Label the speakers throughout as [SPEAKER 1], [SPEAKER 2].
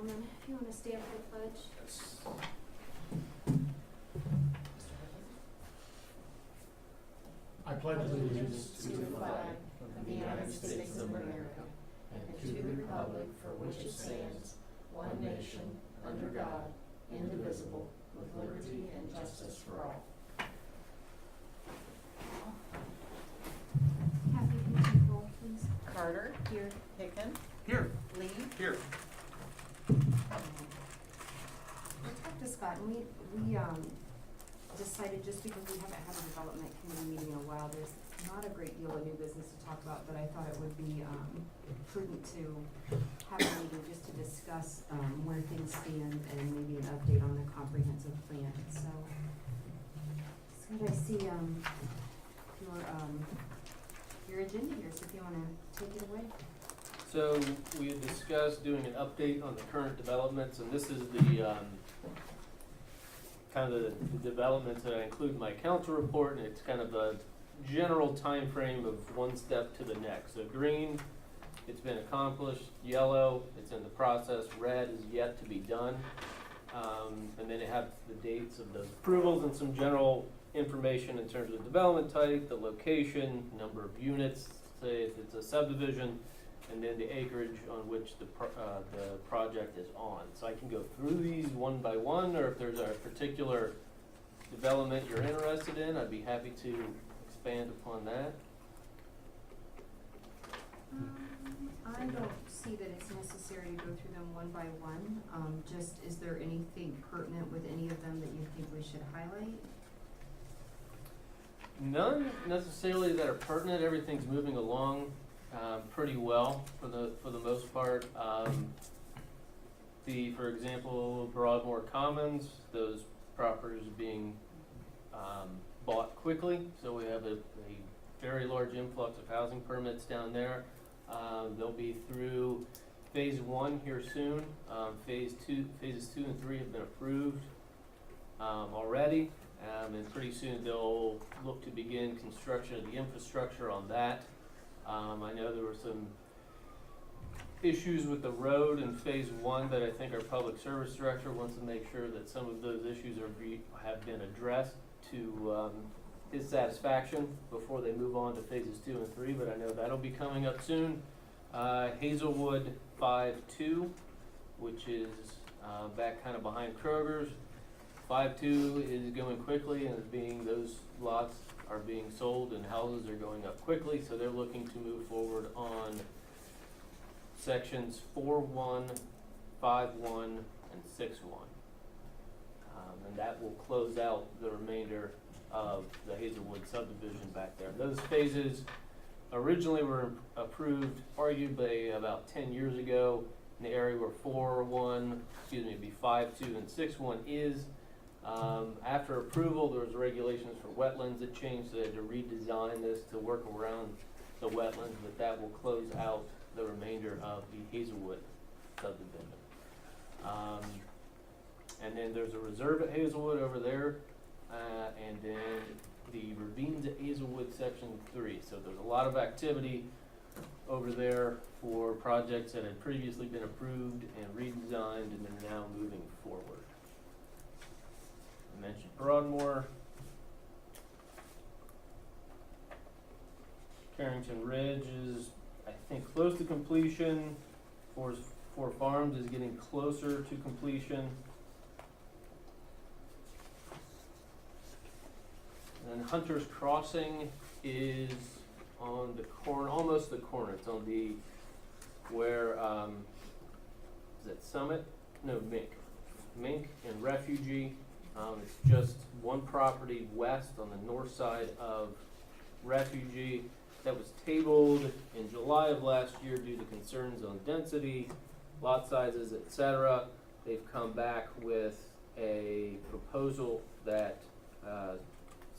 [SPEAKER 1] gentlemen, if you want to stand for the pledge.
[SPEAKER 2] I pledge allegiance
[SPEAKER 3] to the flag of the United States of America and to the republic for which it stands, one nation, under God, indivisible, with liberty and justice for all.
[SPEAKER 1] Kathy, can you take roll, please?
[SPEAKER 3] Carter,
[SPEAKER 1] Here.
[SPEAKER 3] Hicken,
[SPEAKER 2] Here.
[SPEAKER 3] Lee,
[SPEAKER 2] Here.
[SPEAKER 4] I talked to Scott, and we decided, just because we haven't had a development committee meeting in a while, there's not a great deal of new business to talk about, but I thought it would be prudent to have a meeting just to discuss where things stand and maybe an update on the comprehensive plan. So, Scott, I see your agenda here, so if you wanna take it away.
[SPEAKER 5] So we had discussed doing an update on the current developments, and this is the, kind of the developments that I include in my council report, and it's kind of a general time frame of one step to the next. So green, it's been accomplished; yellow, it's in the process; red is yet to be done. And then it has the dates of those approvals and some general information in terms of development type, the location, number of units, say if it's a subdivision, and then the acreage on which the project is on. So I can go through these one by one, or if there's a particular development you're interested in, I'd be happy to expand upon that.
[SPEAKER 4] I don't see that it's necessary to go through them one by one. Just, is there anything pertinent with any of them that you think we should highlight?
[SPEAKER 5] None necessarily that are pertinent. Everything's moving along pretty well for the most part. For example, Broadmoor Commons, those properties are being bought quickly, so we have a very large influx of housing permits down there. They'll be through phase 1 here soon. Phases 2 and 3 have been approved already, and pretty soon they'll look to begin construction of the infrastructure on that. I know there were some issues with the road in phase 1 that I think our public service director wants to make sure that some of those issues have been addressed to his satisfaction before they move on to phases 2 and 3, but I know that'll be coming up soon. Hazelwood 5-2, which is back kind of behind Kroger's. 5-2 is going quickly, and those lots are being sold and houses are going up quickly, so they're looking to move forward on sections 4-1, 5-1, and 6-1. And that will close out the remainder of the Hazelwood subdivision back there. Those phases originally were approved arguably about 10 years ago in the area where 4-1, 5-2 and 6-1 is. After approval, there was regulations for wetlands that changed, so they had to redesign this to work around the wetlands, but that will close out the remainder of the Hazelwood subdivision. And then there's a reserve at Hazelwood over there, and then the ravines at Hazelwood section 3. So there's a lot of activity over there for projects that had previously been approved and redesigned and are now moving forward. I mentioned Broadmoor. Carrington Ridge is, I think, close to completion. Four Farms is getting closer to completion. And Hunter's Crossing is on the corner, almost the corner. It's on the, where, is it Summit? No, Mink and Refugee. It's just one property west on the north side of Refugee that was tabled in July of last year due to concerns on density, lot sizes, etc. They've come back with a proposal that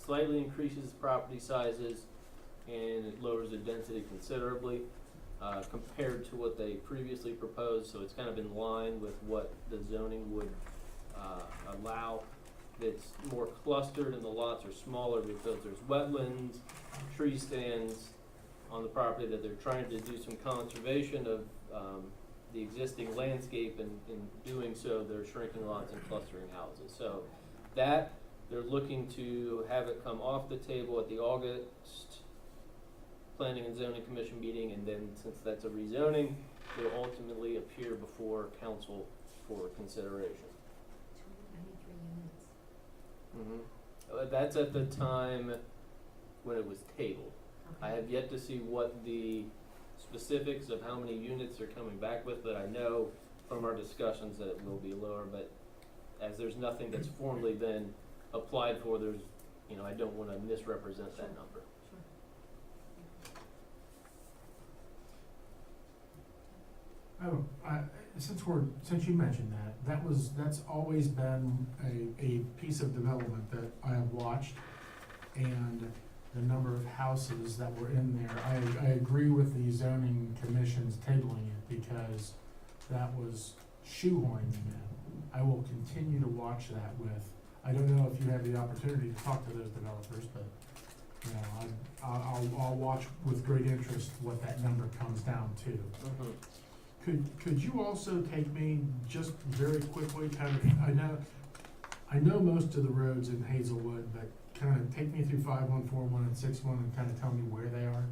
[SPEAKER 5] slightly increases property sizes and it lowers the density considerably compared to what they previously proposed. So it's kind of in line with what the zoning would allow. It's more clustered and the lots are smaller because there's wetlands, tree stands on the property that they're trying to do some conservation of the existing landscape, and in doing so, they're shrinking lots and clustering houses. So that, they're looking to have it come off the table at the August Planning and Zoning Commission meeting, and then since that's a rezoning, it'll ultimately appear before council for consideration.
[SPEAKER 4] 293 units.
[SPEAKER 5] That's at the time when it was tabled. I have yet to see what the specifics of how many units they're coming back with, but I know from our discussions that it will be lower, but as there's nothing that's formally been applied for, there's, I don't wanna misrepresent that number.
[SPEAKER 4] Sure.
[SPEAKER 2] Since you mentioned that's always been a piece of development that I have watched, and the number of houses that were in there. I agree with the zoning commission's tabling it because that was shoehorning them in. I will continue to watch that with, I don't know if you have the opportunity to talk to those developers, but, I'll watch with great interest what that number comes down to. Could you also take me just very quickly, I know most of the roads in Hazelwood, but kind of take me through 5141 and 61 and kind of tell me where they are?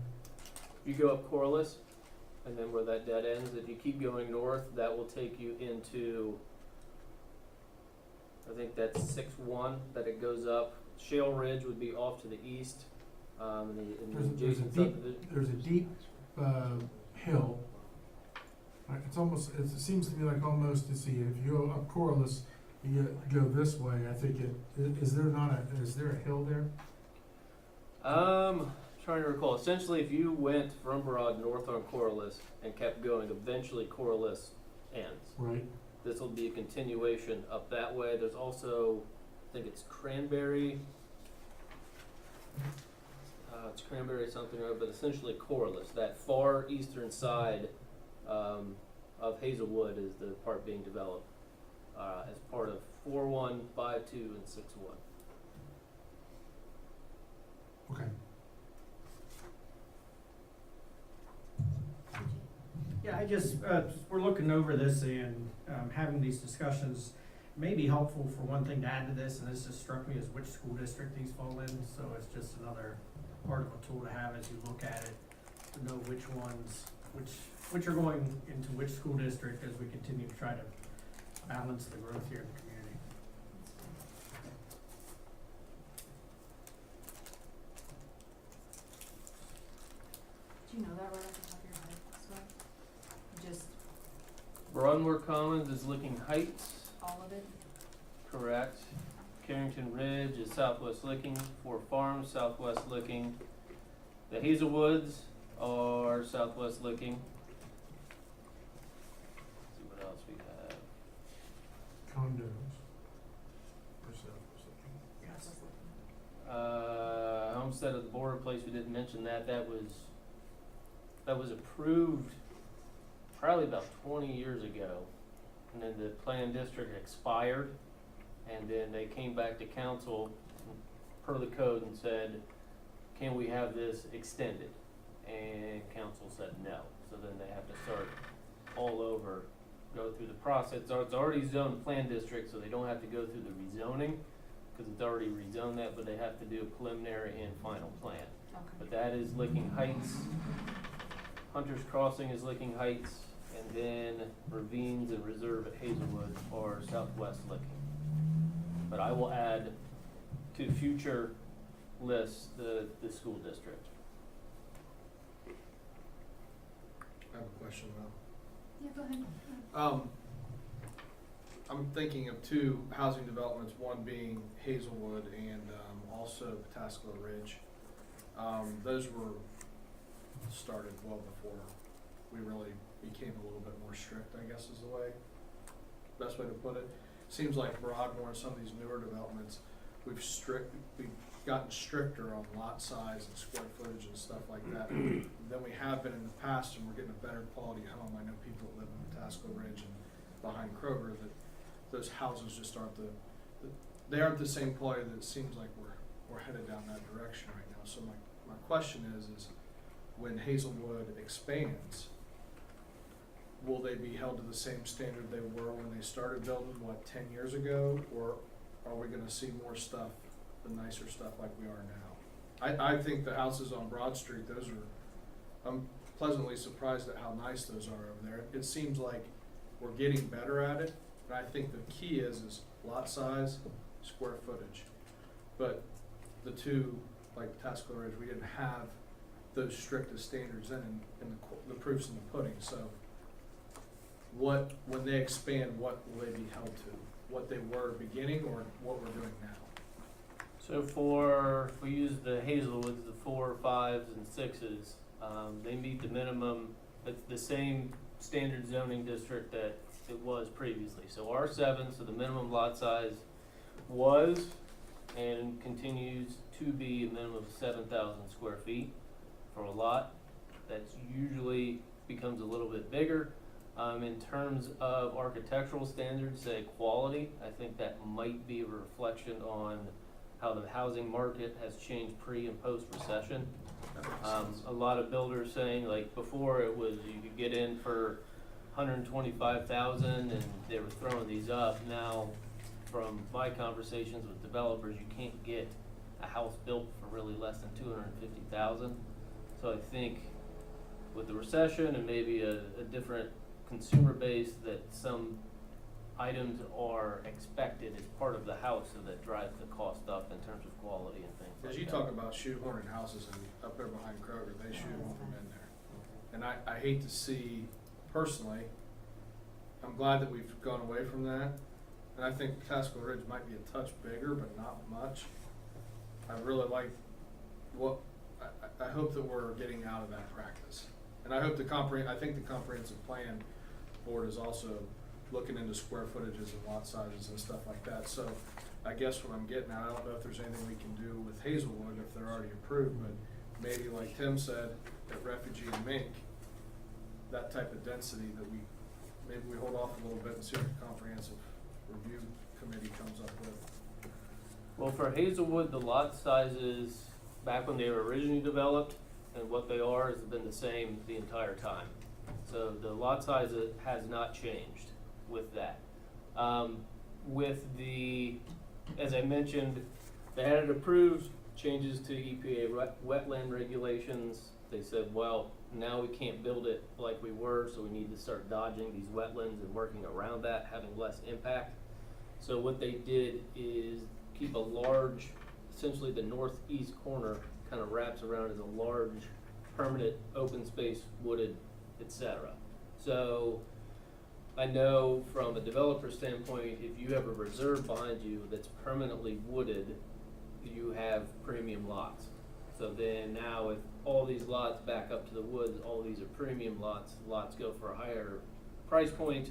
[SPEAKER 5] You go up Corliss, and then where that dead ends, if you keep going north, that will take you into, I think that's 6-1, that it goes up. Shale Ridge would be off to the east, and the adjacent subdivision.
[SPEAKER 2] There's a deep hill. It seems to me like almost to see, if you go up Corliss, you go this way, I think is there a hill there?
[SPEAKER 5] Trying to recall. Essentially, if you went from Broad north on Corliss and kept going, eventually Corliss ends.
[SPEAKER 2] Right.
[SPEAKER 5] This will be a continuation up that way. There's also, I think it's Cranberry. It's Cranberry something or other, but essentially Corliss. That far eastern side of Hazelwood is the part being developed as part of 4-1, 5-2, and 6-1.
[SPEAKER 2] Okay.
[SPEAKER 6] Yeah, we're looking over this and having these discussions may be helpful. For one thing to add to this, and this just struck me, as which school district these fall in, so it's just another article tool to have as you look at it, to know which ones, which are going into which school district as we continue to try to balance the growth here in the community.
[SPEAKER 4] Do you know that right off the top of your head, Sway? Just
[SPEAKER 5] Broadmoor Commons is Licking Heights,
[SPEAKER 4] all of it?
[SPEAKER 5] correct. Carrington Ridge is Southwest Licking. Four Farms, Southwest Licking. The Hazelwoods are Southwest Licking. Let's see what else we have.
[SPEAKER 2] Condos.
[SPEAKER 6] Yes.
[SPEAKER 5] Homestead of the Border Place, we didn't mention that. That was approved probably about 20 years ago. And then the plan district expired. And then they came back to council per the code and said, can we have this extended? And council said no. So then they have to start all over, go through the process. It's already zoned plan district, so they don't have to go through the rezoning, because it's already rezoned that, but they have to do a preliminary and final plan.
[SPEAKER 4] Okay.
[SPEAKER 5] But that is Licking Heights. Hunter's Crossing is Licking Heights, and then Ravines and Reserve at Hazelwood are Southwest Licking. But I will add to future lists the school district.
[SPEAKER 7] I have a question though.
[SPEAKER 1] Yeah, go ahead.
[SPEAKER 7] I'm thinking of two housing developments, one being Hazelwood and also Pataskala Ridge. Those were started well before we really became a little bit more strict, I guess is the best way to put it. Seems like Broadmoor and some of these newer developments, we've gotten stricter on lot size and square footage and stuff like that than we have been in the past, and we're getting a better quality home. I know people that live in Pataskala Ridge and behind Kroger, that those houses just aren't they aren't the same quality. That it seems like we're headed down that direction right now. So my question is when Hazelwood expands, will they be held to the same standard they were when they started building, 10 years ago? Or are we gonna see more stuff, the nicer stuff like we are now? I think the houses on Broad Street, I'm pleasantly surprised at how nice those are over there. It seems like we're getting better at it, and I think the key is lot size, square footage. But the two, like Pataskala Ridge, we didn't have those strictest standards in the proofs in the pudding, so when they expand, what will they be held to? What they were beginning or what we're doing now?
[SPEAKER 5] So if we use the Hazelwoods, the 4, 5s, and 6s, they meet the minimum, it's the same standard zoning district that it was previously. So R7, so the minimum lot size was and continues to be a minimum of 7,000 square feet for a lot. That's usually becomes a little bit bigger. In terms of architectural standards, say quality, I think that might be a reflection on how the housing market has changed pre and post recession. A lot of builders saying, like, before it was you could get in for 125,000 and they were throwing these up. Now, from my conversations with developers, you can't get a house built for really less than 250,000. So I think with the recession and maybe a different consumer base, that some items are expected as part of the house, so that drives the cost up in terms of quality and things like
[SPEAKER 7] As
[SPEAKER 5] that.
[SPEAKER 7] you talk about shoehorning houses and up there behind Kroger, they shoehorn them in there. And I hate to see, personally, I'm glad that we've gone away from that. And I think Pataskala Ridge might be a touch bigger, but not much. I really like I hope that we're getting out of that practice. And I hope I think the comprehensive plan board is also looking into square footages and lot sizes and stuff like that. So I guess what I'm getting at, I don't know if there's anything we can do with Hazelwood if they're already approved, but maybe like Tim said, at Refugee and Mink, that type of density that maybe we hold off a little bit and see what the comprehensive review committee comes up with.
[SPEAKER 5] Well, for Hazelwood, the lot sizes back when they were originally developed and what they are has been the same the entire time. So the lot size has not changed with that. As I mentioned, they had it approved, changes to EPA wetland regulations. They said, well, now we can't build it like we were, so we need to start dodging these wetlands and working around that, having less impact. So what they did is keep a large, essentially the northeast corner kind of wraps around as a large permanent open space, wooded, etc. So I know from a developer standpoint, if you have a reserve behind you that's permanently wooded, you have premium lots. So then now if all these lots back up to the woods, all these are premium lots, lots go for a higher price point,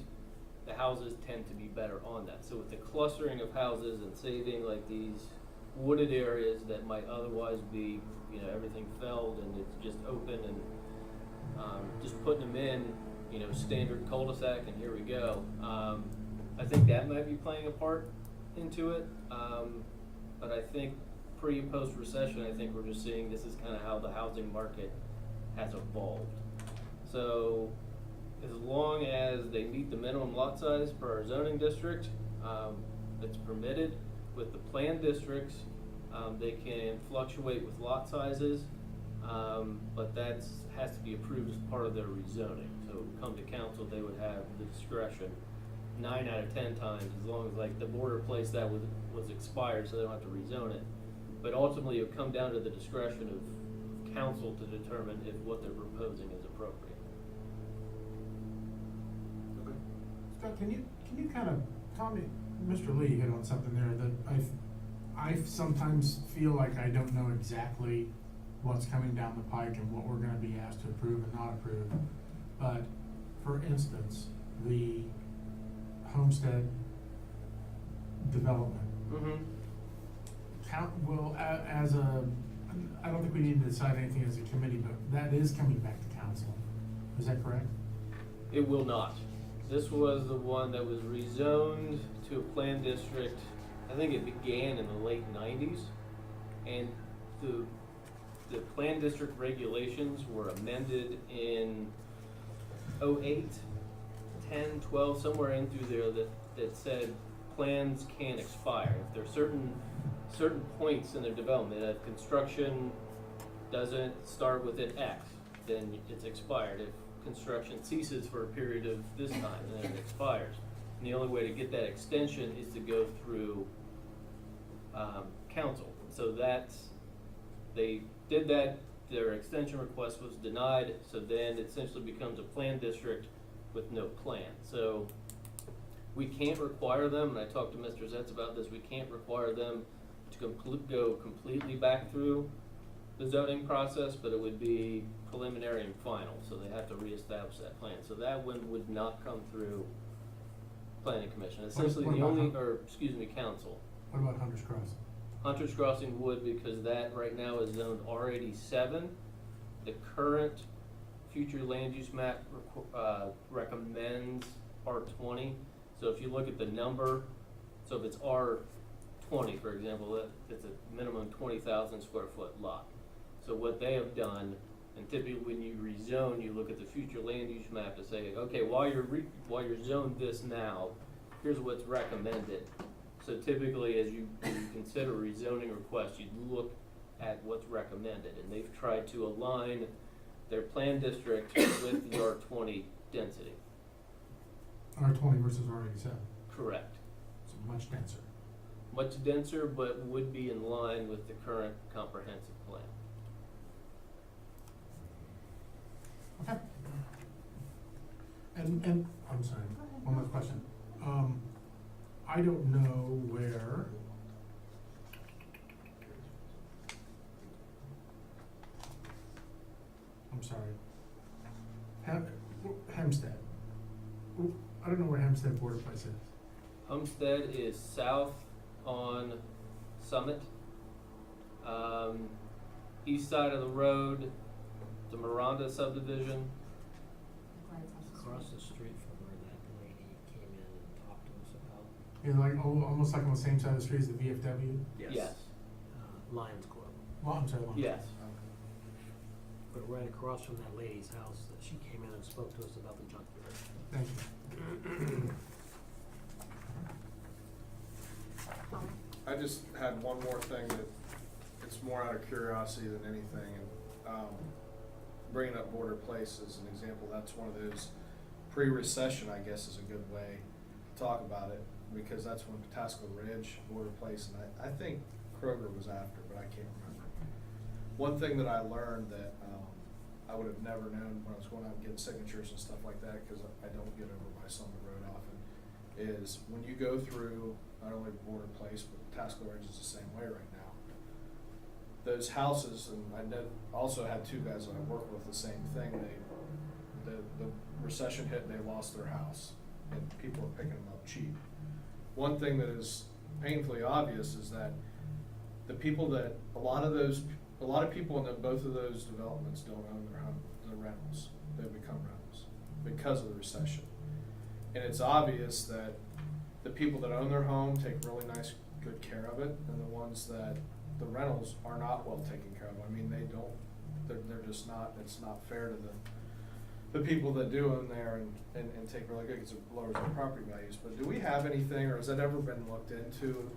[SPEAKER 5] the houses tend to be better on that. So with the clustering of houses and saving like these wooded areas that might otherwise be, everything felled and it's just open and just putting them in, standard cul-de-sac and here we go. I think that might be playing a part into it. But I think pre and post recession, I think we're just seeing this is kind of how the housing market has evolved. So as long as they meet the minimum lot size for our zoning district, that's permitted. With the planned districts, they can fluctuate with lot sizes, but that has to be approved as part of their rezoning. So come to council, they would have the discretion 9 out of 10 times, as long as like the border place that was expired, so they don't have to rezone it. But ultimately, it would come down to the discretion of council to determine if what they're proposing is appropriate.
[SPEAKER 7] Okay.
[SPEAKER 2] Scott, can you kind of tell me, Mr. Lee hit on something there that I sometimes feel like I don't know exactly what's coming down the pike and what we're gonna be asked to approve and not approve. But, for instance, the homestead development.
[SPEAKER 5] Mm-hmm.
[SPEAKER 2] I don't think we need to decide anything as a committee, but that is coming back to council. Is that correct?
[SPEAKER 5] It will not. This was the one that was rezoned to a planned district. I think it began in the late 90s, and the planned district regulations were amended in 2008, 10, 12, somewhere in through there that said plans can expire. If there are certain points in their development, if construction doesn't start within X, then it's expired. If construction ceases for a period of this time, then it expires. And the only way to get that extension is to go through council. So they did that, their extension request was denied, so then it essentially becomes a plan district with no plan. So we can't require them, and I talked to Mr. Zetz about this, we can't require them to go completely back through the zoning process, but it would be preliminary and final, so they have to reestablish that plan. So that one would not come through planning commission. Essentially,
[SPEAKER 2] What
[SPEAKER 5] the
[SPEAKER 2] about
[SPEAKER 5] only,
[SPEAKER 2] Hun-
[SPEAKER 5] or excuse me, council.
[SPEAKER 2] What about Hunter's Crossing?
[SPEAKER 5] Hunter's Crossing would, because that right now is zoned R87. The current future land use map recommends R20. So if you look at the number, so if it's R20, for example, it's a minimum 20,000 square foot lot. So what they have done, and typically when you rezone, you look at the future land use map to say, okay, while you're zoned this now, here's what's recommended. So typically, as you consider rezoning requests, you'd look at what's recommended, and they've tried to align their plan district with the R20 density.
[SPEAKER 2] R20 versus R87,
[SPEAKER 5] Correct.
[SPEAKER 2] so much denser.
[SPEAKER 5] Much denser, but would be in line with the current comprehensive plan.
[SPEAKER 2] Okay. And, I'm sorry, one more question. I don't know where. I'm sorry. Hempstead. I don't know where Hempstead Border Place is.
[SPEAKER 5] Homestead is south on Summit. East side of the road, the Miranda subdivision.
[SPEAKER 3] Across the street from where that lady came in and talked to us about,
[SPEAKER 2] Yeah, like, almost like on the same side of the street as the VFW?
[SPEAKER 5] Yes.
[SPEAKER 3] Lions Club.
[SPEAKER 2] Well, I'm sorry, Lon.
[SPEAKER 5] Yes.
[SPEAKER 3] But right across from that lady's house that she came in and spoke to us about the junkyard.
[SPEAKER 2] Thank you.
[SPEAKER 7] I just had one more thing that it's more out of curiosity than anything, and bringing up Border Place as an example, that's one of those pre-recession, I guess, is a good way to talk about it, because that's when Patasko Ridge, Border Place, and I think Kroger was after, but I can't remember. One thing that I learned that I would have never known when I was going out and getting signatures and stuff like that, because I don't get over by Summit Road often, is when you go through not only Border Place, but Patasko Ridge is the same way right now. Those houses, and I know, also had two guys that I work with, the same thing, the recession hit, they lost their house, and people are picking them up cheap. One thing that is painfully obvious is that the people that, a lot of people in both of those developments don't own their home, they're rentals, they become rentals because of the recession. And it's obvious that the people that own their home take really nice, good care of it, and the ones that, the rentals are not well taken care of. I mean, they're just not, it's not fair to the people that do own there and take really good, because it lowers their property values. But do we have anything, or has that ever been looked into,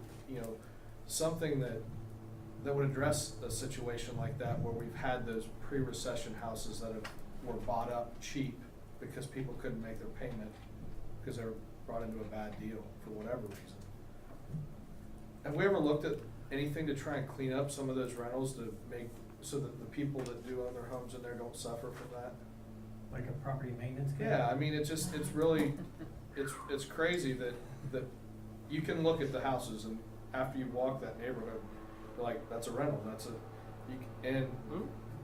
[SPEAKER 7] something that would address a situation like that, where we've had those pre-recession houses that were bought up cheap because people couldn't make their payment because they were brought into a bad deal for whatever reason? Have we ever looked at anything to try and clean up some of those rentals to make so that the people that do own their homes in there don't suffer from that?
[SPEAKER 6] Like a property maintenance guy?
[SPEAKER 7] Yeah, I mean, it's really, it's crazy that you can look at the houses, and after you walk that neighborhood, you're like, that's a rental, and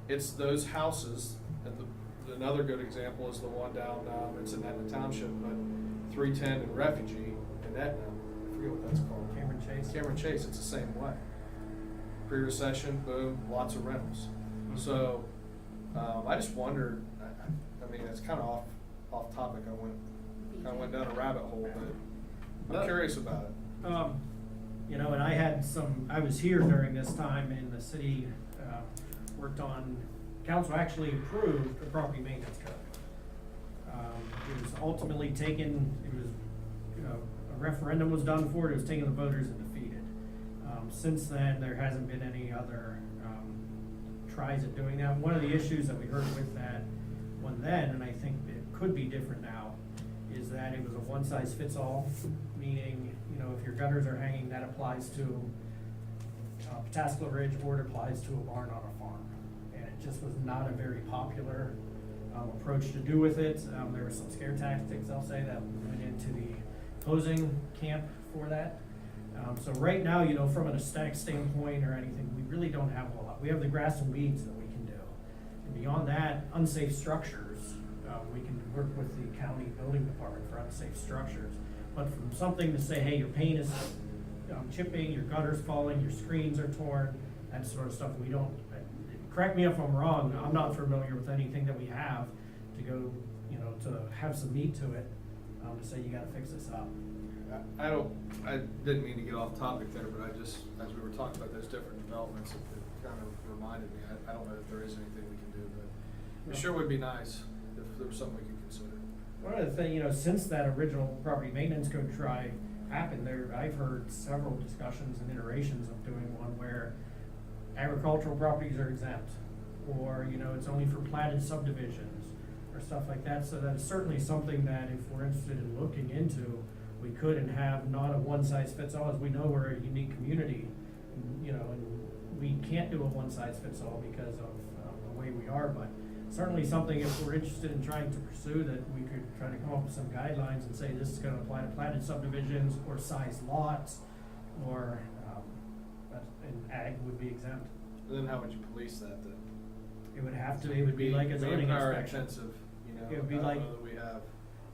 [SPEAKER 7] it's those houses, and another good example is the one down, it's in Etna Township, but 310 and Refugee in Etna, I forget what that's called. Cameron Chase, it's the same way. Pre-recession, boom, lots of rentals. So, I just wondered, I mean, it's kind of off topic, I went down a rabbit hole, but I'm curious about it.
[SPEAKER 6] And I was here during this time, and the city, worked on, council actually approved the property maintenance code. It was ultimately taken, a referendum was done for it, it was taken to the voters and defeated. Since then, there hasn't been any other tries at doing that. One of the issues that we heard with that one then, and I think it could be different now, is that it was a one-size-fits-all, meaning, if your gutters are hanging, that applies to Pataskla Ridge, or it applies to a barn on a farm. And it just was not a very popular approach to do with it. There were some scare tactics, I'll say, that went into the opposing camp for that. So right now, from an aesthetic standpoint or anything, we really don't have a lot. We have the grass and weeds that we can do. And beyond that, unsafe structures, we can work with the county building department for unsafe structures. But from something to say, hey, your paint is chipping, your gutter's falling, your screens are torn, that sort of stuff, we don't, correct me if I'm wrong, I'm not familiar with anything that we have to go, to have some meat to it, to say you gotta fix this up.
[SPEAKER 7] I didn't mean to get off topic there, but I just, as we were talking about those different developments, it kind of reminded me, I don't know if there is anything we can do, but it sure would be nice if there was something we could consider.
[SPEAKER 6] One of the things, since that original property maintenance code try happened, I've heard several discussions and iterations of doing one where agricultural properties are exempt, or, it's only for platted subdivisions, or stuff like that. So that's certainly something that if we're interested in looking into, we could and have not a one-size-fits-all. As we know, we're a unique community, and we can't do a one-size-fits-all because of the way we are, but certainly something, if we're interested in trying to pursue, that we could try to come up with some guidelines and say this is gonna apply to platted subdivisions or size lots, or, and ag would be exempt.
[SPEAKER 7] Then how would you police that then?
[SPEAKER 6] It would be like a zoning
[SPEAKER 7] manpower
[SPEAKER 6] inspection.
[SPEAKER 7] intensive,
[SPEAKER 6] It would be
[SPEAKER 7] I don't
[SPEAKER 6] like-
[SPEAKER 7] know that we have.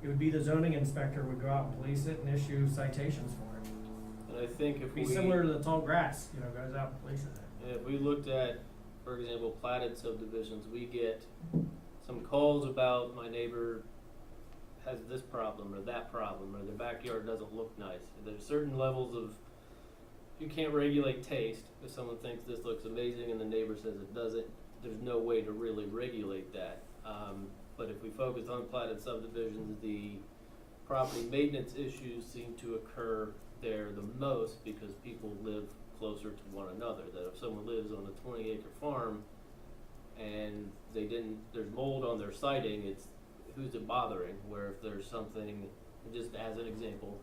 [SPEAKER 6] It would be the zoning inspector would go out and police it and issue citations for it.
[SPEAKER 5] And I think if
[SPEAKER 6] It'd
[SPEAKER 5] we.
[SPEAKER 6] be similar to the tall grass, goes out and polices it.
[SPEAKER 5] If we looked at, for example, platted subdivisions, we get some calls about my neighbor has this problem or that problem, or their backyard doesn't look nice. There's certain levels of, you can't regulate taste. If someone thinks this looks amazing and the neighbor says it doesn't, there's no way to really regulate that. But if we focus on platted subdivisions, the property maintenance issues seem to occur there the most because people live closer to one another. That if someone lives on a 20-acre farm and there's mold on their siding, it's who's it bothering? Where if there's something, just as an example,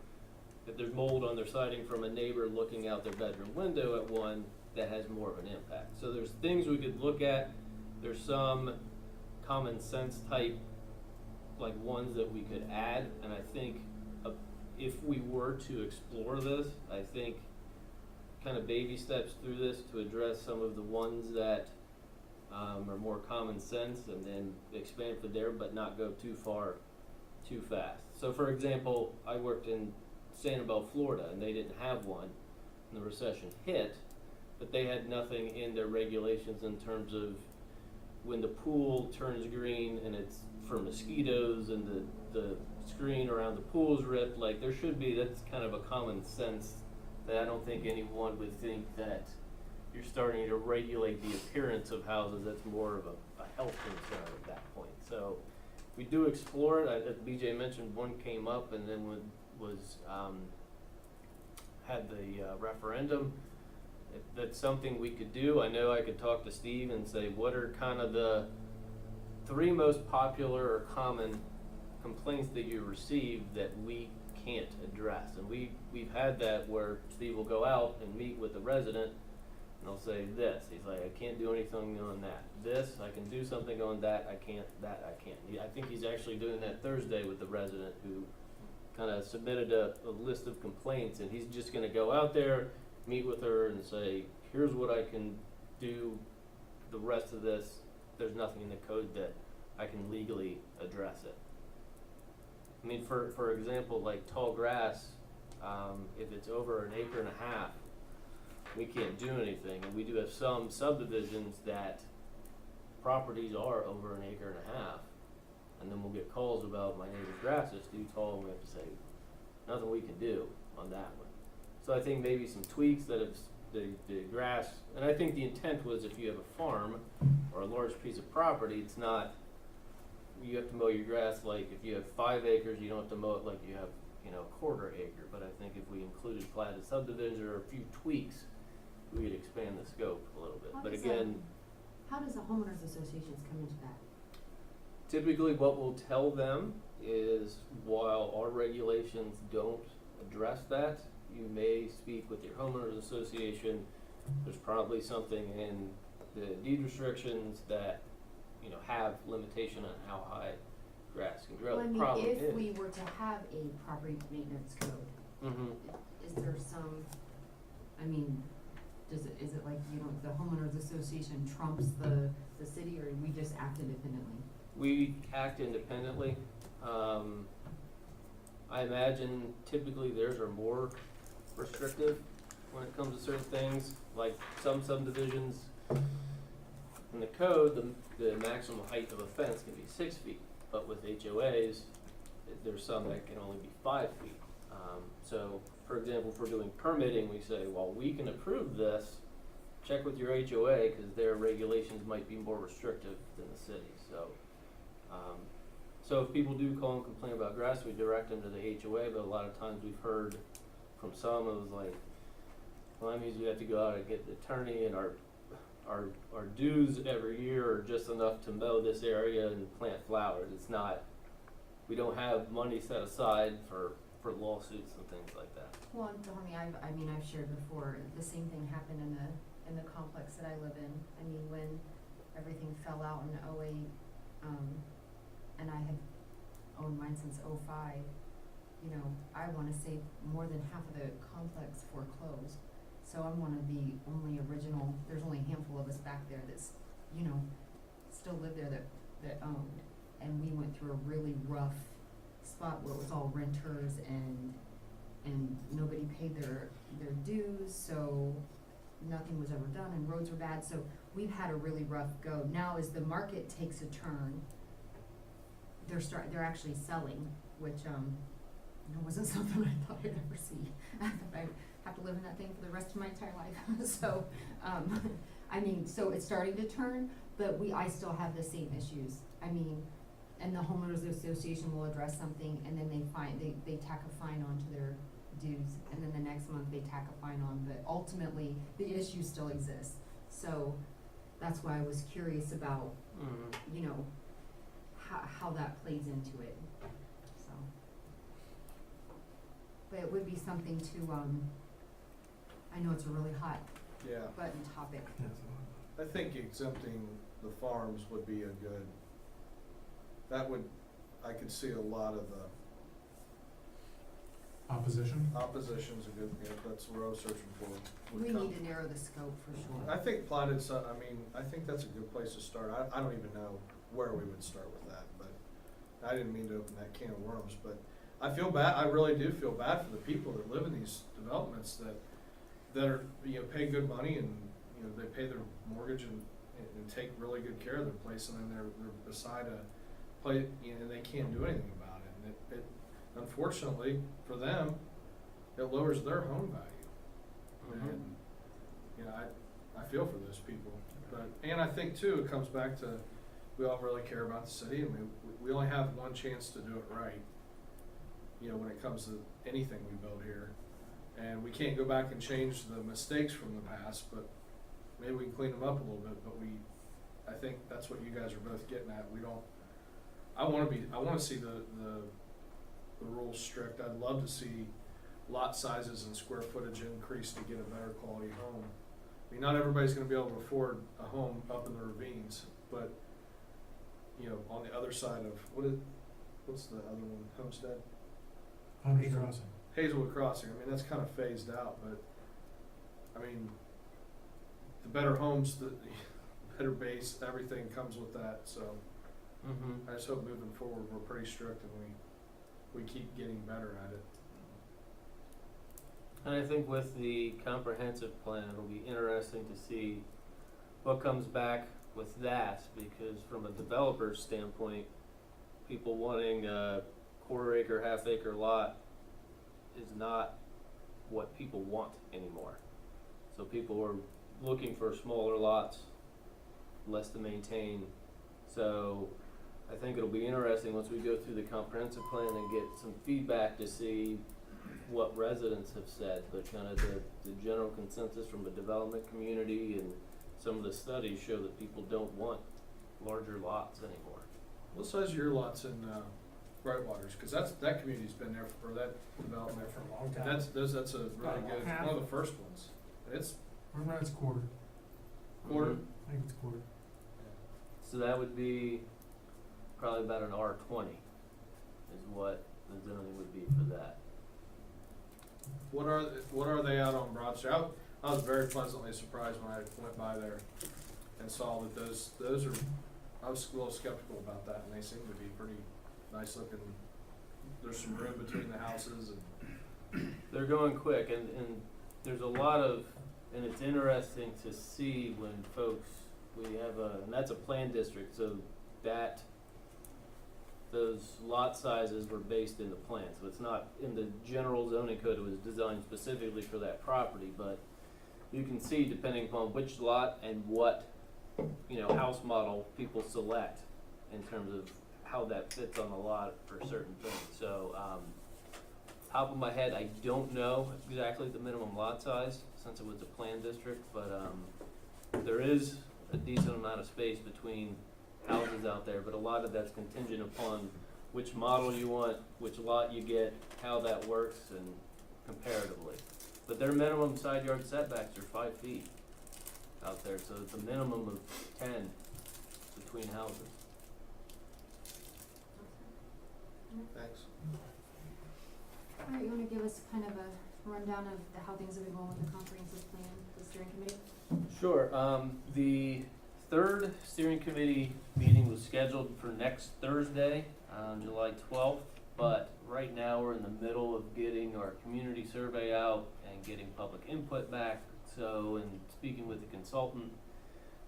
[SPEAKER 5] if there's mold on their siding from a neighbor looking out their bedroom window at one, that has more of an impact. So there's things we could look at. There's some common sense type, like ones that we could add, and I think if we were to explore this, I think kind of baby steps through this to address some of the ones that are more common sense, and then expand from there, but not go too far, too fast. So for example, I worked in Sanibel, Florida, and they didn't have one, and the recession hit, but they had nothing in their regulations in terms of when the pool turns green and it's for mosquitoes and the screen around the pool is ripped, like there should be, that's kind of a common sense that I don't think anyone would think that you're starting to regulate the appearance of houses. That's more of a health concern at that point. So we do explore it. As BJ mentioned, one came up and then had the referendum. If that's something we could do, I know I could talk to Steve and say, what are kind of the 3 most popular or common complaints that you receive that we can't address? And we've had that where Steve will go out and meet with the resident and they'll say this. He's like, I can't do anything on that. This, I can do something on that. I can't, that I can't. I think he's actually doing that Thursday with the resident who kind of submitted a list of complaints, and he's just gonna go out there, meet with her and say, here's what I can do. The rest of this, there's nothing in the code that I can legally address it. I mean, for example, like tall grass, if it's over 1.5 acres, we can't do anything. And we do have some subdivisions that properties are over 1.5 acres, and then we'll get calls about my neighbor's grass is too tall, and we have to say, nothing we can do on that one. So I think maybe some tweaks that if the grass, and I think the intent was if you have a farm or a large piece of property, it's not you have to mow your grass, like if you have 5 acres, you don't have to mow it like you have, you know, a quarter acre. But I think if we included platted subdivisions or a few tweaks, we could expand the scope a little bit.
[SPEAKER 4] How
[SPEAKER 5] But
[SPEAKER 4] does
[SPEAKER 5] again,
[SPEAKER 4] How does the homeowners associations come into that?
[SPEAKER 5] typically what we'll tell them is while our regulations don't address that, you may speak with your homeowners association. There's probably something in the deed restrictions that, you know, have limitation on how high grass can grow.
[SPEAKER 4] Well, I
[SPEAKER 5] The
[SPEAKER 4] mean,
[SPEAKER 5] problem
[SPEAKER 4] if
[SPEAKER 5] is-
[SPEAKER 4] we were to have a property maintenance code,
[SPEAKER 5] Mhm.
[SPEAKER 4] is there some, I mean, is it like, you know, the homeowners association trumps the city, or we just act independently?
[SPEAKER 5] We act independently. I imagine typically theirs are more restrictive when it comes to certain things, like some subdivisions. In the code, the maximum height of a fence can be 6 feet, but with HOAs, there's some that can only be 5 feet. So, for example, if we're doing permitting, we say, well, we can approve this, check with your HOA, cause their regulations might be more restrictive than the city, so. So if people do call and complain about grass, we direct them to the HOA, but a lot of times we've heard from some, it was like, well, that means we have to go out and get the attorney, and our dues every year are just enough to mow this area and plant flowers. It's not, we don't have money set aside for lawsuits and things like that.
[SPEAKER 4] Well, and Tommy, I've shared before, the same thing happened in the complex that I live in. I mean, when everything fell out in '08, and I had owned mine since '05, you know, I wanna say more than half of the complex foreclosed. So I'm one of the only original, there's only a handful of us back there that's, you know, still live there that owned. And we went through a really rough spot where it was all renters and nobody paid their dues, so nothing was ever done and roads were bad, so we've had a really rough go. Now as the market takes a turn, they're actually selling, which, wasn't something I thought I'd ever see. I thought I'd have to live in that thing for the rest of my entire life, so, I mean, so it's starting to turn, but I still have the same issues. I mean, and the homeowners association will address something, and then they tack a fine onto their dues, and then the next month they tack a fine on, but ultimately, the issue still exists. So, that's why I was curious about, you know, how that plays into it, so. But it would be something to, I know it's a really hot
[SPEAKER 7] Yeah,
[SPEAKER 4] button topic.
[SPEAKER 7] I think exempting the farms would be a good, I could see a lot of the
[SPEAKER 2] Opposition?
[SPEAKER 7] opposition's a good, yeah, that's what I was searching for. would
[SPEAKER 4] We
[SPEAKER 7] come.
[SPEAKER 4] need to narrow the scope for sure.
[SPEAKER 7] I think platted I think that's a good place to start. I don't even know where we would start with that, but I didn't mean to open that can of worms, but I feel bad, I really do feel bad for the people that live in these developments that are, you know, pay good money and, you know, they pay their mortgage and take really good care of their place, and then they're beside a place, you know, and they can't do anything about it. And it unfortunately, for them, it lowers their home value.
[SPEAKER 5] Mhm.
[SPEAKER 7] And, you know, I feel for those people, but, and I think too, it comes back to, we all really care about the city, and we only have one chance to do it right, you know, when it comes to anything we build here. And we can't go back and change the mistakes from the past, but maybe we can clean them up a little bit, but I think that's what you guys are both getting at. I wanna see the rules strict. I'd love to see lot sizes and square footage increase to get a better quality home. I mean, not everybody's gonna be able to afford a home up in the ravines, but, you know, on the other side of, what's the other one, Homestead?
[SPEAKER 2] Hunter's Crossing.
[SPEAKER 7] Hazelwood Crossing, I mean, that's kind of phased out, but, I mean, the better homes, the better base, everything comes with that, so I just hope moving forward, we're pretty strict and we keep getting better at it.
[SPEAKER 5] And I think with the comprehensive plan, it'll be interesting to see what comes back with that, because from a developer's standpoint, people wanting a quarter acre, half acre lot is not what people want anymore. So people are looking for smaller lots, less to maintain. So I think it'll be interesting once we go through the comprehensive plan and get some feedback to see what residents have said, but kind of the general consensus from the development community and some of the studies show that people don't want larger lots anymore.
[SPEAKER 7] What size are your lots in, Brightwaters? Cause that community's been there for that development.
[SPEAKER 2] For a long time.
[SPEAKER 7] That's a really good,
[SPEAKER 2] Half.
[SPEAKER 7] one of the first ones. It's
[SPEAKER 2] Remember, it's quarter.
[SPEAKER 7] quarter.
[SPEAKER 5] Mhm.
[SPEAKER 2] I think it's quarter.
[SPEAKER 5] So that would be probably about an R20 is what the zoning would be for that.
[SPEAKER 7] What are they out on Broad Street? I was very pleasantly surprised when I went by there and saw that those are, I was a little skeptical about that, and they seem to be pretty nice looking. There's some room between the houses and,
[SPEAKER 5] They're going quick, and there's a lot of, and it's interesting to see when folks, and that's a planned district, so that, those lot sizes were based in the plan, so it's not in the general zoning code, it was designed specifically for that property, but you can see depending upon which lot and what, house model people select in terms of how that fits on the lot for certain things, so, top of my head, I don't know exactly the minimum lot size, since it was a planned district, but, there is a decent amount of space between houses out there, but a lot of that's contingent upon which model you want, which lot you get, how that works, and comparatively. But their minimum side yard setbacks are 5 feet out there, so it's a minimum of 10 between houses.
[SPEAKER 7] thanks.
[SPEAKER 4] All right, you wanna give us kind of a rundown of how things have been going with the comprehensive plan, the steering committee?
[SPEAKER 5] Sure, the third steering committee meeting was scheduled for next Thursday, July 12th, but right now we're in the middle of getting our community survey out and getting public input back, so in speaking with the consultant,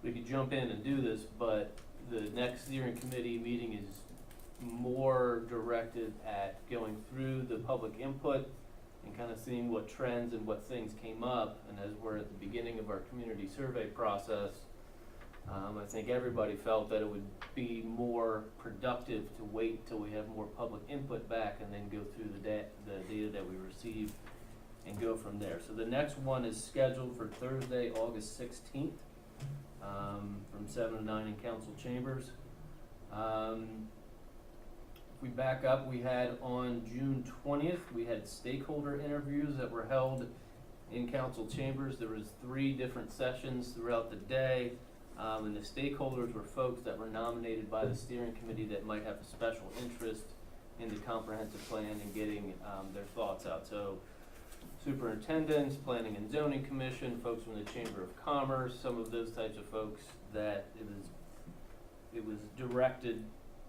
[SPEAKER 5] we could jump in and do this, but the next steering committee meeting is more directed at going through the public input and kind of seeing what trends and what things came up, and as we're at the beginning of our community survey process, I think everybody felt that it would be more productive to wait till we have more public input back and then go through the data that we receive and go from there. So the next one is scheduled for Thursday, August 16th, from 7 to 9 in council chambers. If we back up, we had on June 20th, we had stakeholder interviews that were held in council chambers. There was 3 different sessions throughout the day. And the stakeholders were folks that were nominated by the steering committee that might have a special interest in the comprehensive plan and getting their thoughts out. So superintendents, planning and zoning commission, folks from the Chamber of Commerce, some of those types of folks that it was directed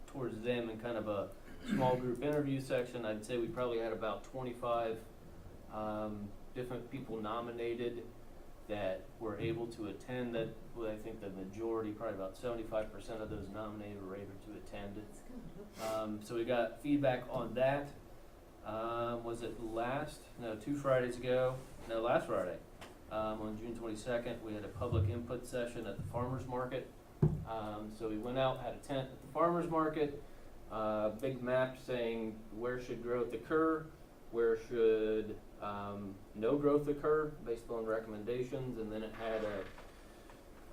[SPEAKER 5] towards them in kind of a small group interview section. I'd say we probably had about 25 different people nominated that were able to attend. That, well, I think the majority, probably about 75% of those nominated were able to attend it.
[SPEAKER 4] That's good.
[SPEAKER 5] So we got feedback on that. Was it last Friday, on June 22nd, we had a public input session at the farmer's market. So we went out, had a tent at the farmer's market, big map saying where should growth occur, where should no growth occur based on recommendations, and then it had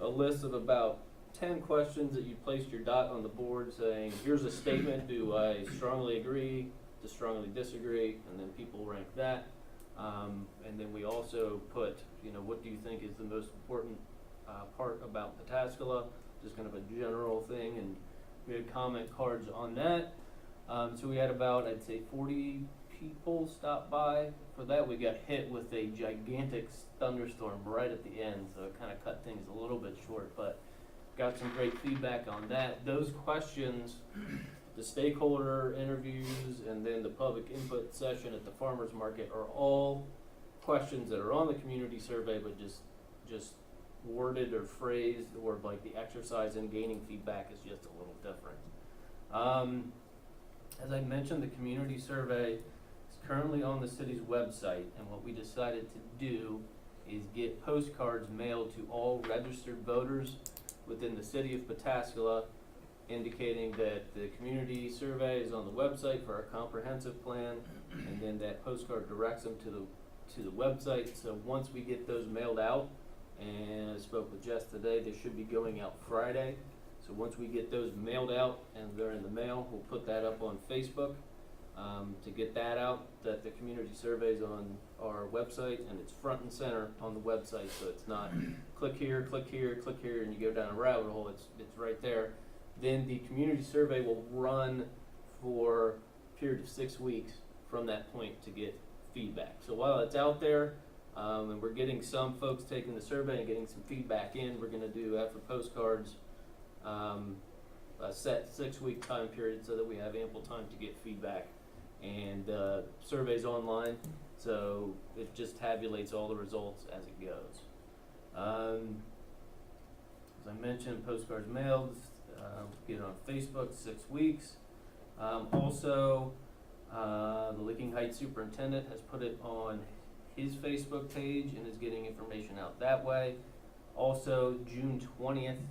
[SPEAKER 5] a list of about 10 questions that you placed your dot on the board saying, here's a statement, do I strongly agree, to strongly disagree, and then people rank that. And then we also put, what do you think is the most important part about Pataskala, just kind of a general thing, and we had comment cards on that. So we had about, I'd say, 40 people stop by for that. We got hit with a gigantic thunderstorm right at the end, so it kind of cut things a little bit short, but got some great feedback on that. Those questions, the stakeholder interviews, and then the public input session at the farmer's market are all questions that are on the community survey, but just worded or phrased, or like the exercise in gaining feedback is just a little different. As I mentioned, the community survey is currently on the city's website, and what we decided to do is get postcards mailed to all registered voters within the city of Pataskala indicating that the community survey is on the website for our comprehensive plan, and then that postcard directs them to the website. So once we get those mailed out, and I spoke with Jess today, they should be going out Friday. So once we get those mailed out and they're in the mail, we'll put that up on Facebook to get that out, that the community survey's on our website, and it's front and center on the website, so it's not click here, click here, click here, and you go down a rabbit hole, it's right there. Then the community survey will run for a period of 6 weeks from that point to get feedback. So while it's out there, and we're getting some folks taking the survey and getting some feedback in, we're gonna do after postcards, a set 6-week time period so that we have ample time to get feedback. And survey's online, so it just tabulates all the results as it goes. As I mentioned, postcards mailed, get it on Facebook, 6 weeks. Also, the Licking Heights superintendent has put it on his Facebook page and is getting information out that way. Also, June 20th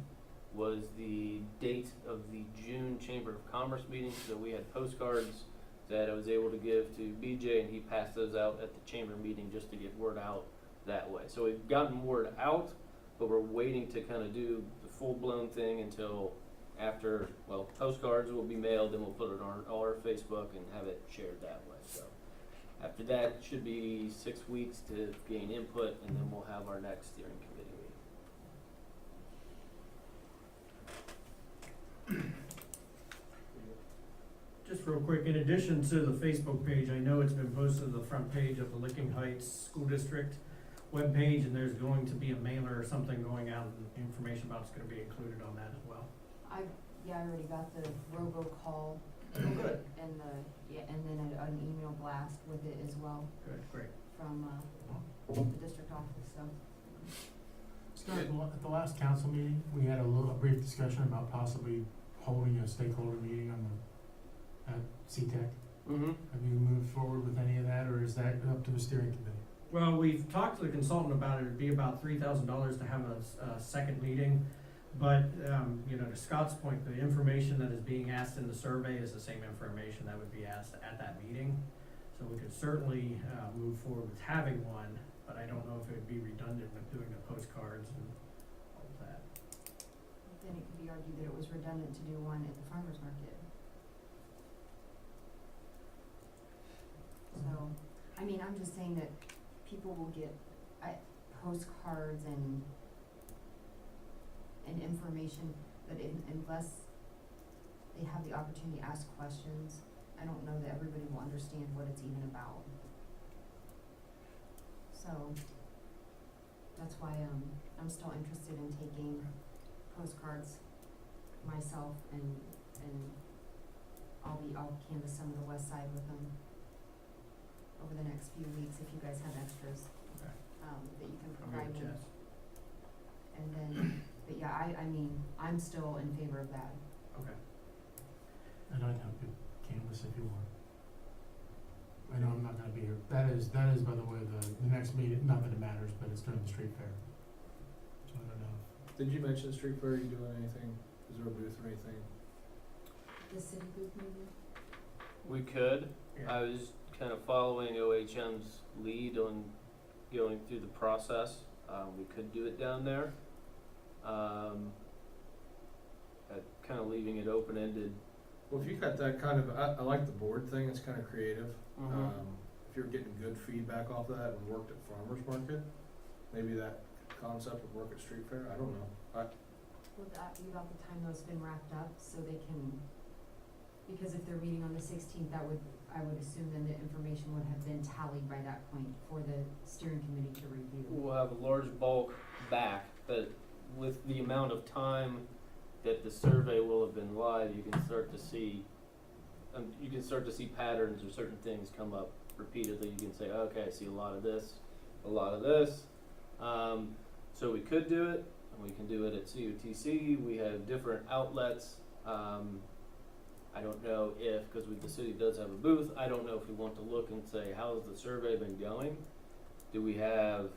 [SPEAKER 5] was the date of the June Chamber of Commerce meeting, so we had postcards that I was able to give to BJ, and he passed those out at the chamber meeting just to get word out that way. So we've gotten word out, but we're waiting to kind of do the full-blown thing until after, well, postcards will be mailed, then we'll put it on our Facebook and have it shared that way. So after that, it should be 6 weeks to gain input, and then we'll have our next steering committee meeting.
[SPEAKER 6] Just real quick, in addition to the Facebook page, I know it's been posted to the front page of the Licking Heights School District webpage, and there's going to be a mailer or something going out, and information about it's gonna be included on that as well.
[SPEAKER 4] I already got the robocall
[SPEAKER 6] Oh, good.
[SPEAKER 4] and and then an email blast with it as well
[SPEAKER 6] Good, great.
[SPEAKER 4] from, the district office, so.
[SPEAKER 2] Scott, at the last council meeting, we had a brief discussion about possibly holding a stakeholder meeting at CTEC.
[SPEAKER 5] Mm-hmm.
[SPEAKER 2] Have you moved forward with any of that, or is that up to the steering committee?
[SPEAKER 6] Well, we've talked to the consultant about it. It'd be about $3,000 to have a second meeting. But, to Scott's point, the information that is being asked in the survey is the same information that would be asked at that meeting. So we could certainly move forward with having one, but I don't know if it would be redundant with doing the postcards and all of that.
[SPEAKER 4] Then it could be argued that it was redundant to do one at the farmer's market. So, I mean, I'm just saying that people will get postcards and information, but unless they have the opportunity to ask questions, I don't know that everybody will understand what it's even about. So, that's why, I'm still interested in taking postcards myself, and I'll canvass some of the west side with them over the next few weeks if you guys have extras,
[SPEAKER 6] Okay.
[SPEAKER 4] that you can
[SPEAKER 6] I'll
[SPEAKER 4] provide
[SPEAKER 6] meet
[SPEAKER 4] me.
[SPEAKER 6] with Jess.
[SPEAKER 4] And then, but yeah, I mean, I'm still in favor of that.
[SPEAKER 6] Okay.
[SPEAKER 2] And I'd help you canvas if you want. I know I'm not gonna be here. That is, by the way, the next meeting, not that it matters, but it's during the street fair. So I don't know.
[SPEAKER 7] Did you mention street fair? Are you doing anything? Is there a booth or anything?
[SPEAKER 4] The city booth maybe?
[SPEAKER 5] We could.
[SPEAKER 6] Yeah.
[SPEAKER 5] I was kind of following OHM's lead on going through the process. We could do it down there. Kind of leaving it open-ended.
[SPEAKER 7] Well, if you got that kind of, I like the board thing. It's kind of creative.
[SPEAKER 5] Mhm.
[SPEAKER 7] If you're getting good feedback off of that and worked at farmers market, maybe that concept would work at street fair. I don't know.
[SPEAKER 4] Would that be about the time those been wrapped up, so they can, because if they're meeting on the 16th, I would assume then the information would have been tallied by that point for the steering committee to review.
[SPEAKER 5] We'll have a large bulk back, but with the amount of time that the survey will have been live, you can start to see patterns or certain things come up repeatedly. You can say, okay, I see a lot of this. So we could do it, and we can do it at COTC. We have different outlets. I don't know if, because the city does have a booth, I don't know if we want to look and say, how's the survey been going? Do we have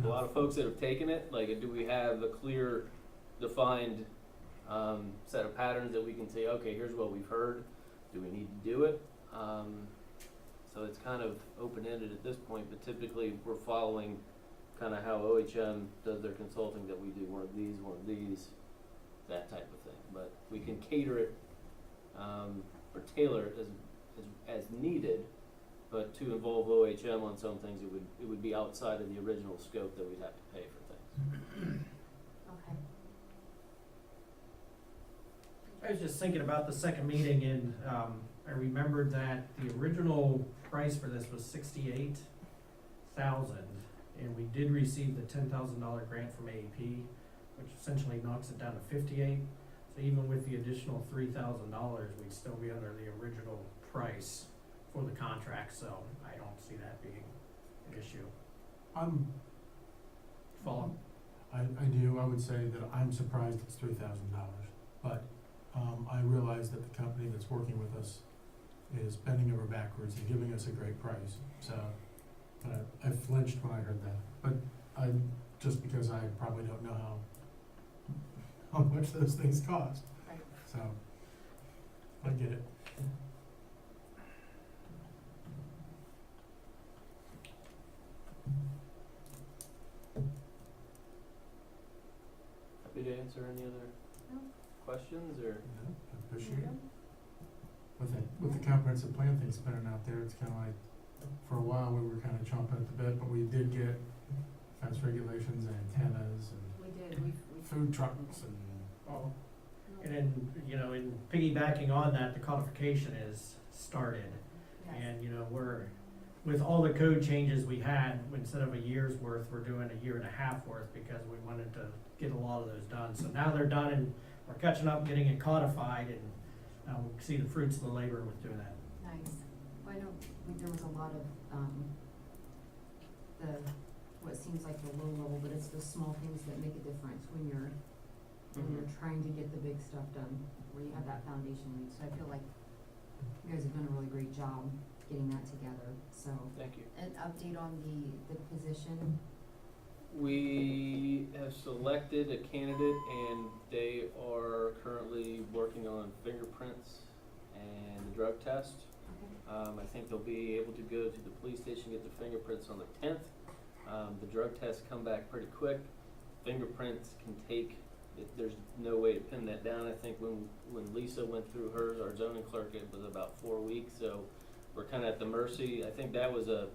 [SPEAKER 5] a lot of folks that have taken it, like, do we have a clear, defined, set of patterns that we can say, okay, here's what we've heard, do we need to do it? So it's kind of open-ended at this point, but typically we're following kind of how OHM does their consulting, that we do one of these, that type of thing. But we can cater it, or tailor it as needed, but to involve OHM on some things, it would be outside of the original scope that we'd have to pay for things.
[SPEAKER 4] Okay.
[SPEAKER 6] I was just thinking about the second meeting, and I remembered that the original price for this was $68,000, and we did receive the $10,000 grant from AEP, which essentially knocks it down to $58,000. So even with the additional $3,000, we'd still be under the original price for the contract. So I don't see that being an issue. Follow?
[SPEAKER 2] I do, I would say that I'm surprised it's $3,000, but, I realize that the company that's working with us is bending over backwards and giving us a great price, so, I flinched when I heard that, but just because I probably don't know how much those things cost,
[SPEAKER 4] Right.
[SPEAKER 2] so, I get it.
[SPEAKER 5] Happy to answer any other
[SPEAKER 4] No.
[SPEAKER 5] questions, or?
[SPEAKER 2] Yeah, I appreciate it. With the comprehensive plan thing spinning out there, it's kinda like, for a while, we were kinda chomping at the bit, but we did get fence regulations and antennas and
[SPEAKER 4] We did, we.
[SPEAKER 2] food trucks and,
[SPEAKER 6] Oh. And then, you know, in piggybacking on that, the codification is started.
[SPEAKER 4] Yes.
[SPEAKER 6] And, you know, with all the code changes we had, instead of a year's worth, we're doing a year and a half worth because we wanted to get a lot of those done. So now they're done and we're catching up, getting it codified, and we'll see the fruits of the labor with doing that.
[SPEAKER 4] Nice. Well, I know there was a lot of, what seems like the low level, but it's the small things that make a difference when you're trying to get the big stuff done, where you have that foundation laid. So I feel like you guys have done a really great job getting that together, so.
[SPEAKER 5] Thank you.
[SPEAKER 4] An update on the position?
[SPEAKER 5] We have selected a candidate, and they are currently working on fingerprints and the drug test.
[SPEAKER 4] Okay.
[SPEAKER 5] I think they'll be able to go to the police station, get the fingerprints on the 10th. The drug tests come back pretty quick. Fingerprints can take, there's no way to pin that down. I think when Lisa went through hers, our zoning clerk, it was about 4 weeks, so we're kinda at the mercy. I think that was an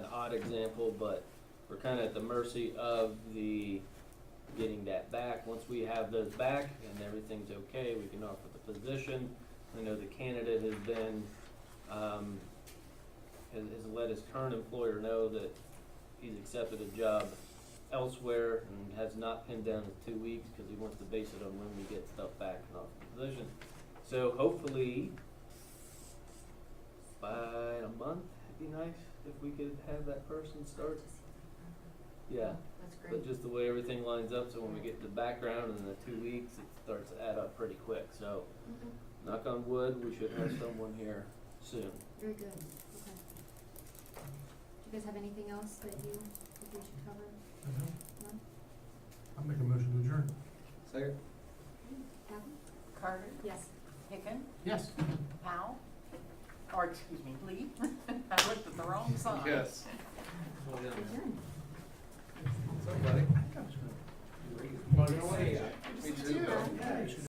[SPEAKER 5] odd example, but we're kinda at the mercy of getting that back. Once we have those back and everything's okay, we can offer the position. I know the candidate has been, has let his current employer know that he's accepted a job elsewhere and has not pinned down his 2 weeks because he wants to base it on when we get stuff back and off the position. So hopefully by a month, it'd be nice if we could have that person start. Yeah,
[SPEAKER 4] That's
[SPEAKER 5] but
[SPEAKER 4] great.
[SPEAKER 5] just the way everything lines up, so when we get to the background in the 2 weeks, it starts to add up pretty quick. So
[SPEAKER 4] Mhm.
[SPEAKER 5] knock on wood, we should have someone here soon.
[SPEAKER 4] Very good, okay. Do you guys have anything else that you think we should cover? No?
[SPEAKER 2] I'll make a motion to adjourn.
[SPEAKER 7] Second?
[SPEAKER 4] Kathy?
[SPEAKER 3] Carter,
[SPEAKER 4] Yes.
[SPEAKER 3] Hicken,
[SPEAKER 2] Yes.
[SPEAKER 3] Powell, or excuse me, Lee. I looked at the wrong side.
[SPEAKER 7] Yes.
[SPEAKER 4] Adjourned.
[SPEAKER 7] Somebody.
[SPEAKER 2] Well, you know what?
[SPEAKER 7] Me too.